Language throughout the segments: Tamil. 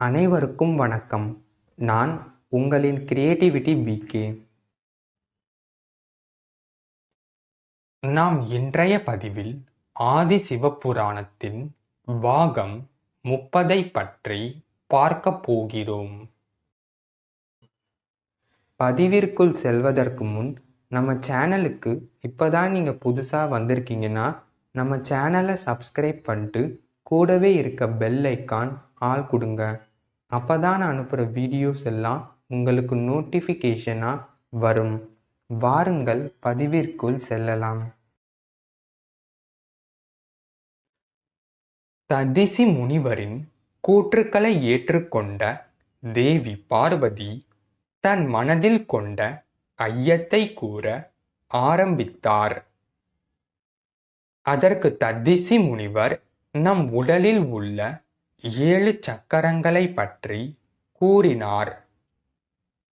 அனைவருக்கும் வணக்கம். நான் உங்களின் கிரியேட்டிவிட்டி பிகே. நாம் இன்றைய பதிவில் ஆதி சிவபுராணத்தின் பாகம் 30 பற்றி பார்க்கப் போகிறோம். பதிவிற்குள் செல்வதற்கு முன் நம்ம சேனலுக்கு இப்போதான் நீங்கள் புதுசாக வந்திருக்கீங்கன்னா நம்ம சேனலை சப்ஸ்கிரைப் பண்ணிட்டு கூடவே இருக்க பெல் ஐக்கான் ஆல் கொடுங்க. அப்போ தான் நான் அனுப்புகிற வீடியோஸ் எல்லாம் உங்களுக்கு நோட்டிஃபிகேஷனாக வரும். வாருங்கள் பதிவிற்குள் செல்லலாம். ததிசி முனிவரின் கூற்றுக்களை ஏற்றுக்கொண்ட தேவி பார்வதி தன் மனதில் கொண்ட ஐயத்தை கூற ஆரம்பித்தார். அதற்கு ததிசி முனிவர் நம் உடலில் உள்ள 7 சக்கரங்களை பற்றி கூறினார்.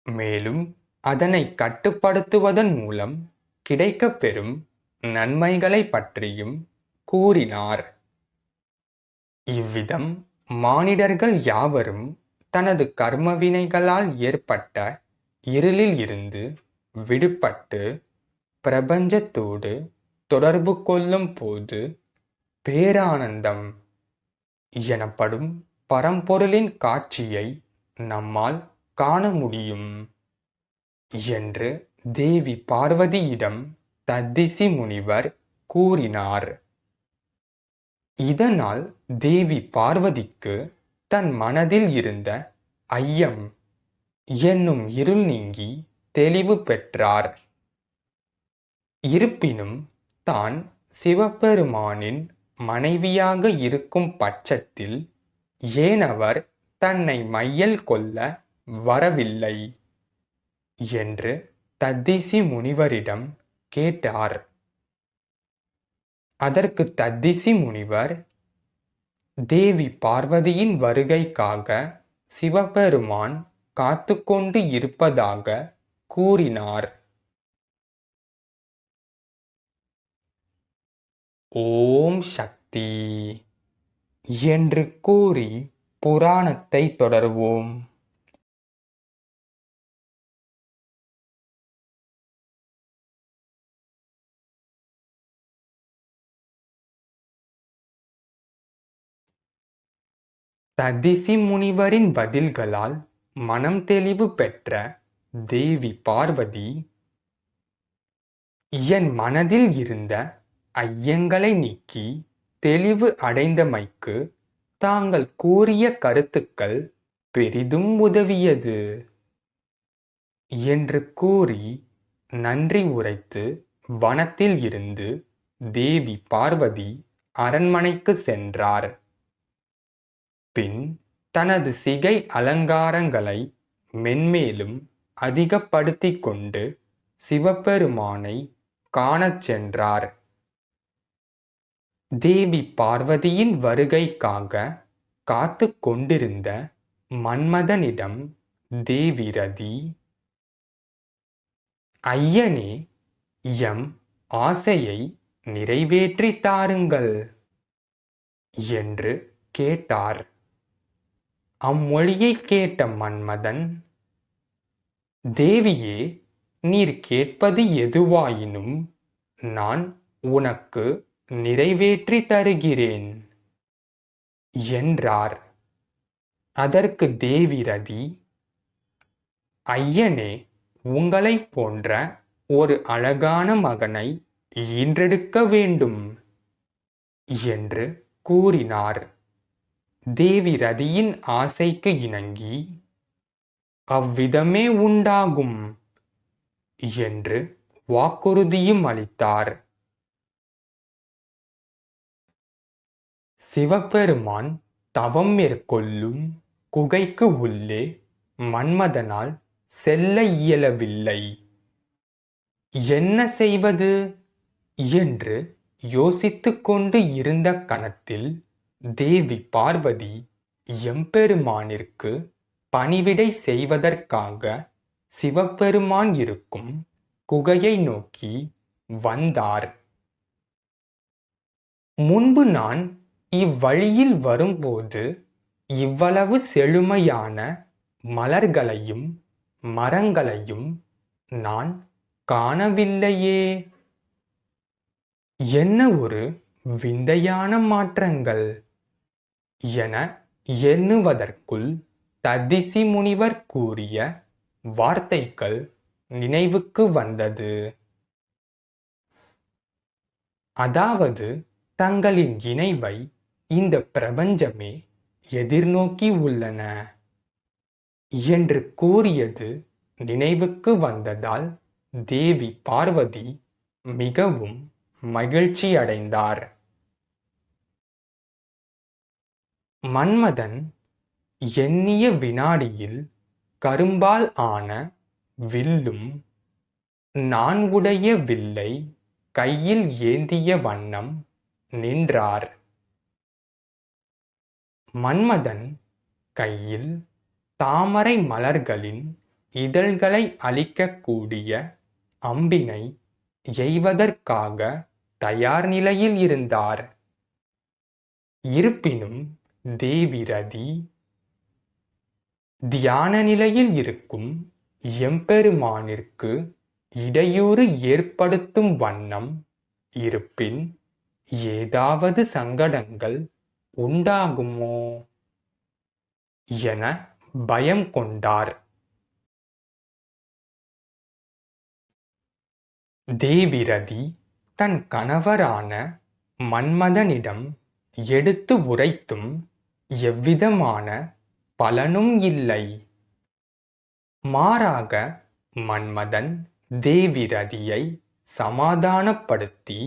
மேலும் அதனை கட்டுப்படுத்துவதன் மூலம் கிடைக்கப்பெறும் நன்மைகளை பற்றியும் கூறினார். இவ்விதம் மானிடர்கள் யாவரும் தனது கர்மவினைகளால் ஏற்பட்ட இருளில் இருந்து விடுபட்டு பிரபஞ்சத்தோடு தொடர்பு கொள்ளும் போது பேரானந்தம் எனப்படும் பரம்பொருளின் காட்சியை நம்மால் காண முடியும் என்று தேவி பார்வதியிடம் ததிசி முனிவர் கூறினார். இதனால் தேவி பார்வதிக்கு தன் மனதில் இருந்த ஐயம் என்னும் இருள் நீங்கி தெளிவு பெற்றார். இருப்பினும் தான் சிவபெருமானின் மனைவியாக இருக்கும் பட்சத்தில் ஏன் அவர் தன்னை மையல் கொள்ள வரவில்லை என்று ததிசி முனிவரிடம் கேட்டார். அதற்கு ததிசி முனிவர் தேவி பார்வதியின் வருகைக்காக சிவபெருமான் காத்து கொண்டு இருப்பதாக கூறினார். ஓம் சக்தி என்று கூறி புராணத்தை தொடர்வோம். ததிசி முனிவரின் பதில்களால் மனம் தெளிவு பெற்ற தேவி பார்வதி என் மனதில் இருந்த ஐயங்களை நீக்கி தெளிவு அடைந்தமைக்கு தாங்கள் கூறிய கருத்துக்கள் பெரிதும் உதவியது என்று கூறி நன்றி உரைத்து வனத்தில் இருந்து தேவி பார்வதி அரண்மனைக்கு சென்றார். பின் தனது சிகை அலங்காரங்களை மென்மேலும் அதிகப்படுத்திக் கொண்டு சிவபெருமானை காணச் சென்றார். தேவி பார்வதியின் வருகைக்காக காத்து கொண்டிருந்த மன்மதனிடம் தேவி ரதி, ஐயனே, எம் ஆசையை நிறைவேற்றி தாருங்கள் என்று கேட்டார். அம்மொழியை கேட்ட மன்மதன், தேவியே, நீர் கேட்பது எதுவாயினும் நான் உனக்கு நிறைவேற்றி தருகிறேன் என்றார். அதற்கு தேவி ரதி, ஐயனே, உங்களைப் போன்ற ஒரு அழகான மகனை ஈன்றெடுக்க வேண்டும் என்று கூறினார். தேவி ரதியின் ஆசைக்கு இணங்கி அவ்விதமே உண்டாகும் என்று வாக்குறுதியும் அளித்தார். சிவபெருமான் தவம் மேற்கொள்ளும் குகைக்கு உள்ளே மன்மதனால் செல்ல இயலவில்லை. என்ன செய்வது என்று யோசித்துக் கொண்டு இருந்த கணத்தில் தேவி பார்வதி எம்பெருமானிற்கு பணிவிடை செய்வதற்காக சிவபெருமான் இருக்கும் குகையை நோக்கி வந்தார். முன்பு நான் இவ்வழியில் வரும்போது இவ்வளவு செழுமையான மலர்களையும் மரங்களையும் நான் காணவில்லையே. என்ன ஒரு விந்தையான மாற்றங்கள் என எண்ணுவதற்குள் ததிசி முனிவர் கூறிய வார்த்தைகள் நினைவுக்கு வந்தது. அதாவது தங்களின் இணைவை இந்த பிரபஞ்சமே எதிர்நோக்கி உள்ளன என்று கூறியது நினைவுக்கு வந்ததால் தேவி பார்வதி மிகவும் மகிழ்ச்சி அடைந்தார். மன்மதன் எண்ணிய வினாடியில் கரும்பால் ஆன வில்லும் நான் உடைய வில்லை கையில் ஏந்திய வண்ணம் நின்றார். மன்மதன் கையில் தாமரை மலர்களின் இதழ்களை அழிக்கக்கூடிய அம்பினை எய்வதற்காக தயார் நிலையில் இருந்தார். இருப்பினும் தேவி ரதி தியான நிலையில் இருக்கும் எம்பெருமானிற்கு இடையூறு ஏற்படுத்தும் வண்ணம் இருப்பின் ஏதாவது சங்கடங்கள் உண்டாகுமோ என பயம் கொண்டார். தேவி ரதி தன் கணவரான மன்மதனிடம் எடுத்து உரைத்தும் எவ்விதமான பலனும் இல்லை. மாறாக மன்மதன் தேவி ரதியை சமாதானப்படுத்தி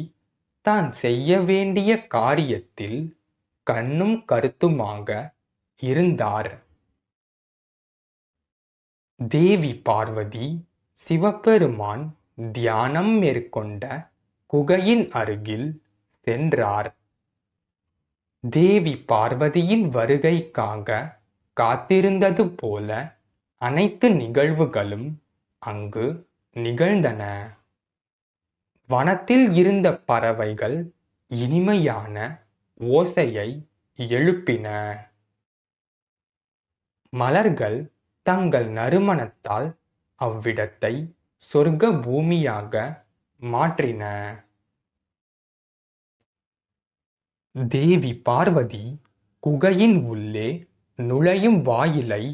தான் செய்ய வேண்டிய காரியத்தில் கண்ணும் கருத்துமாக இருந்தார். தேவி பார்வதி சிவபெருமான் தியானம் மேற்கொண்ட குகையின் அருகில் சென்றார். தேவி பார்வதியின் வருகைக்காக காத்திருந்தது போல அனைத்து நிகழ்வுகளும் அங்கு நிகழ்ந்தன. வனத்தில் இருந்த பறவைகள் இனிமையான ஓசையை எழுப்பின. மலர்கள் தங்கள் நறுமணத்தால் அவ்விடத்தை சொர்க்க பூமியாக மாற்றின. தேவி பார்வதி குகையின் உள்ளே நுழையும் வாயிலை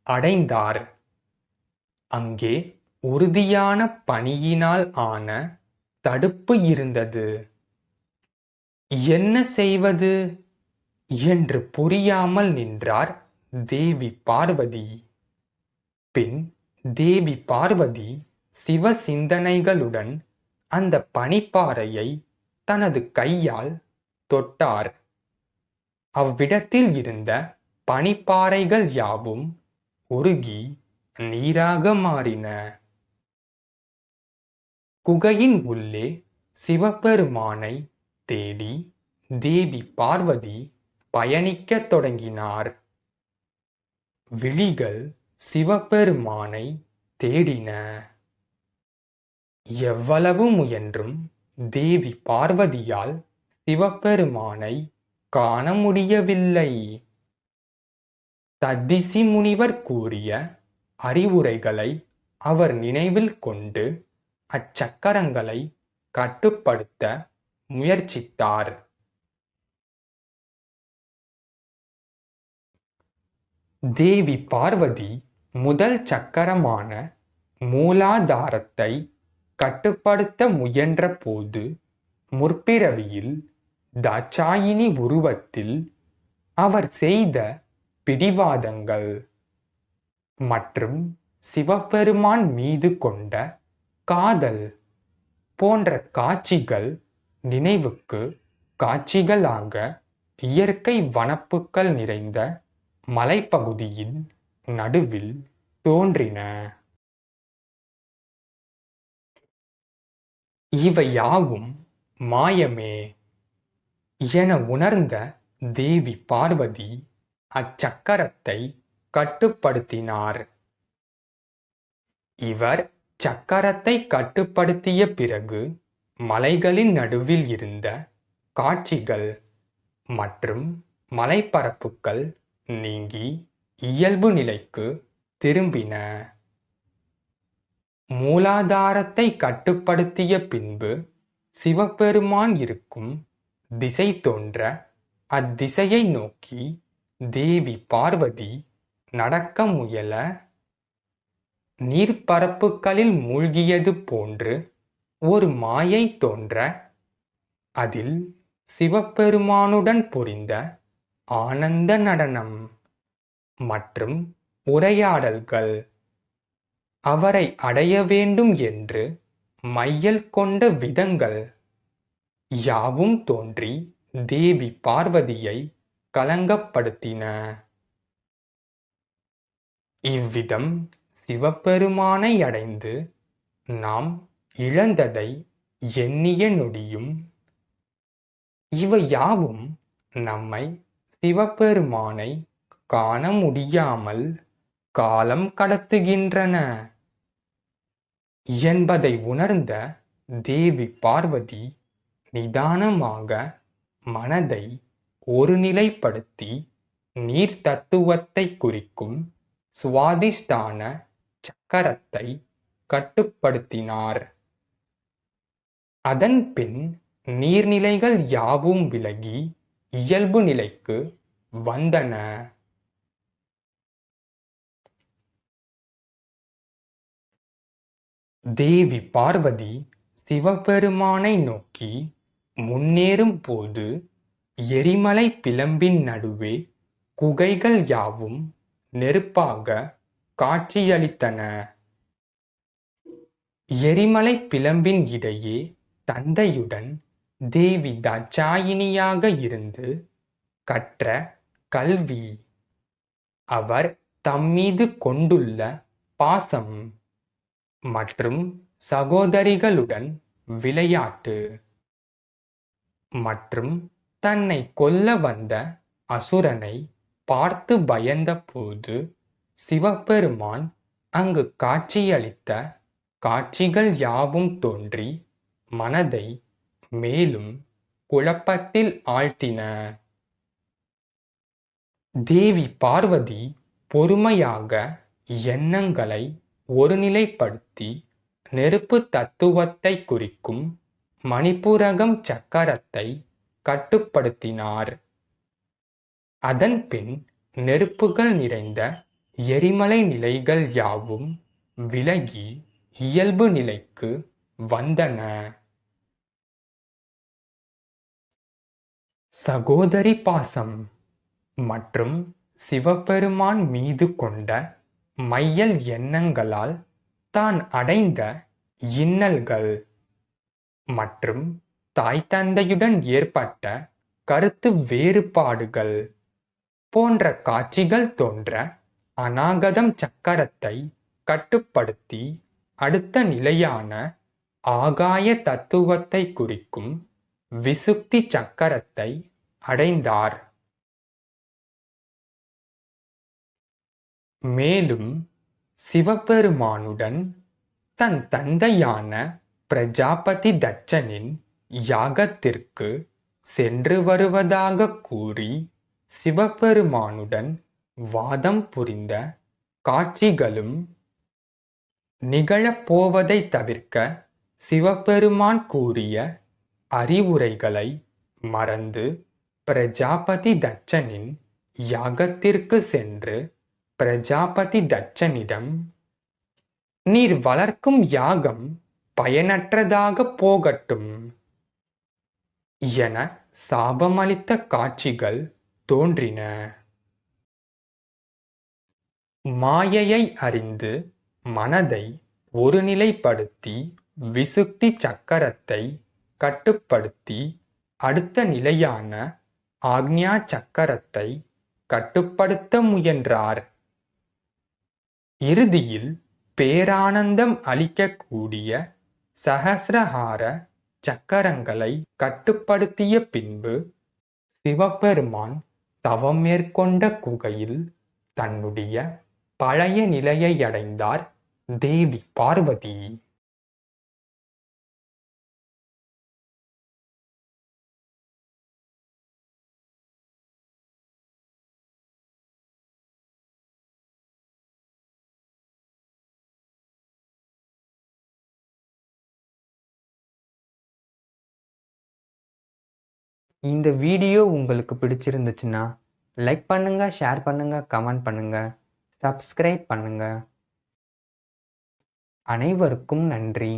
அடைந்தார். அங்கே உறுதியான பனியினால் ஆன தடுப்பு இருந்தது. என்ன செய்வது என்று புரியாமல் நின்றார் தேவி பார்வதி. பின் தேவி பார்வதி சிவ சிந்தனைகளுடன் அந்த பனிப்பாறையை தனது கையால் தொட்டார். அவ்விடத்தில் இருந்த பனிப்பாறைகள் யாவும் உருகி நீராக மாறின. குகையின் உள்ளே சிவபெருமானை தேடி தேவி பார்வதி பயணிக்கத் தொடங்கினார். விழிகள் சிவபெருமானை தேடின. எவ்வளவு முயன்றும் தேவி பார்வதியால் சிவபெருமானை காண முடியவில்லை. ததிசி முனிவர் கூறிய அறிவுரைகளை அவர் நினைவில் கொண்டு அச்சக்கரங்களை கட்டுப்படுத்த முயற்சித்தார். தேவி பார்வதி முதல் சக்கரமான மூலாதாரத்தை கட்டுப்படுத்த முயன்ற போது முற்பிறவியில் தாட்சாயினி உருவத்தில் அவர் செய்த பிடிவாதங்கள் மற்றும் சிவபெருமான் மீது கொண்ட காதல் போன்ற காட்சிகள் நினைவுக்கு காட்சிகளாக இயற்கை வனப்புகள் நிறைந்த மலைப்பகுதியின் நடுவில் தோன்றின. இவை யாவும் மாயமே என உணர்ந்த தேவி பார்வதி அச்சக்கரத்தை கட்டுப்படுத்தினார். இவர் சக்கரத்தை கட்டுப்படுத்திய பிறகு மலைகளின் நடுவில் இருந்த காட்சிகள் மற்றும் மலைப்பரப்புகள் நீங்கி இயல்பு நிலைக்கு திரும்பின. மூலாதாரத்தை கட்டுப்படுத்திய பின்பு சிவபெருமான் இருக்கும் திசை தோன்ற அத்திசையை நோக்கி தேவி பார்வதி நடக்க முயல நீர்ப்பரப்புகளில் மூழ்கியது போன்று ஒரு மாயை தோன்ற அதில் சிவபெருமானுடன் புரிந்த ஆனந்த நடனம் மற்றும் உரையாடல்கள் அவரை அடைய வேண்டும் என்று மையல் கொண்ட விதங்கள் யாவும் தோன்றி தேவி பார்வதியை கலங்கப்படுத்தின. இவ்விதம் சிவபெருமானை அடைந்து நாம் இழந்ததை எண்ணிய நொடியும் இவை யாவும் நம்மை சிவபெருமானை காண முடியாமல் காலம் கடத்துகின்றன என்பதை உணர்ந்த தேவி பார்வதி நிதானமாக மனதை ஒருநிலைப்படுத்தி நீர் தத்துவத்தை குறிக்கும் சுவாதிஷ்டான சக்கரத்தை கட்டுப்படுத்தினார். அதன் பின் நீர்நிலைகள் யாவும் விலகி இயல்பு நிலைக்கு வந்தன. தேவி பார்வதி சிவபெருமானை நோக்கி முன்னேறும் போது எரிமலை பிளம்பின் நடுவே குகைகள் யாவும் நெருப்பாக காட்சியளித்தன. எரிமலை பிளம்பின் இடையே தந்தையுடன் தேவி தாட்சாயினியாக இருந்து கற்ற கல்வி, அவர் தம்மீது கொண்டுள்ள பாசம் மற்றும் சகோதரிகளுடன் விளையாட்டு மற்றும் தன்னை கொல்ல வந்த அசுரனை பார்த்து பயந்த போது சிவபெருமான் அங்கு காட்சியளித்த காட்சிகள் யாவும் தோன்றி மனதை மேலும் குழப்பத்தில் ஆழ்த்தின. தேவி பார்வதி பொறுமையாக எண்ணங்களை ஒருநிலைப்படுத்தி நெருப்பு தத்துவத்தை குறிக்கும் மணிபூரகம் சக்கரத்தை கட்டுப்படுத்தினார். அதன் பின் நெருப்புகள் நிறைந்த எரிமலை நிலைகள் யாவும் விலகி இயல்பு நிலைக்கு வந்தன. சகோதரி பாசம் மற்றும் சிவபெருமான் மீது கொண்ட மையல் எண்ணங்களால் தான் அடைந்த இன்னல்கள் மற்றும் தாய் தந்தையுடன் ஏற்பட்ட கருத்து வேறுபாடுகள் போன்ற காட்சிகள் தோன்ற அநாகதம் சக்கரத்தை கட்டுப்படுத்தி அடுத்த நிலையான ஆகாய தத்துவத்தை குறிக்கும் விசுப்தி சக்கரத்தை அடைந்தார். மேலும் சிவபெருமானுடன் தன் தந்தையான பிரஜாபதி தட்சனின் யாகத்திற்கு சென்று வருவதாக கூறி சிவபெருமானுடன் வாதம் புரிந்த காட்சிகளும் நிகழப்போவதை தவிர்க்க சிவபெருமான் கூறிய அறிவுரைகளை மறந்து பிரஜாபதி தட்சனின் யாகத்திற்கு சென்று பிரஜாபதி தட்சனிடம் நீர் வளர்க்கும் யாகம் பயனற்றதாக போகட்டும் என சாபமளித்த காட்சிகள் தோன்றின. மாயையை அறிந்து மனதை ஒருநிலைப்படுத்தி விசுப்தி சக்கரத்தை கட்டுப்படுத்தி அடுத்த நிலையான ஆக்ஞா சக்கரத்தை கட்டுப்படுத்த முயன்றார். இறுதியில் பேரானந்தம் அளிக்கக்கூடிய சஹஸ்ரஹார சக்கரங்களை கட்டுப்படுத்திய பின்பு சிவபெருமான் தவம் மேற்கொண்ட குகையில் தன்னுடைய பழைய நிலையை அடைந்தார் தேவி பார்வதி. இந்த வீடியோ உங்களுக்கு பிடிச்சிருந்துச்சுன்னா லைக் பண்ணுங்க, ஷேர் பண்ணுங்க, கமெண்ட் பண்ணுங்க, சப்ஸ்கிரைப் பண்ணுங்க. அனைவருக்கும் நன்றி.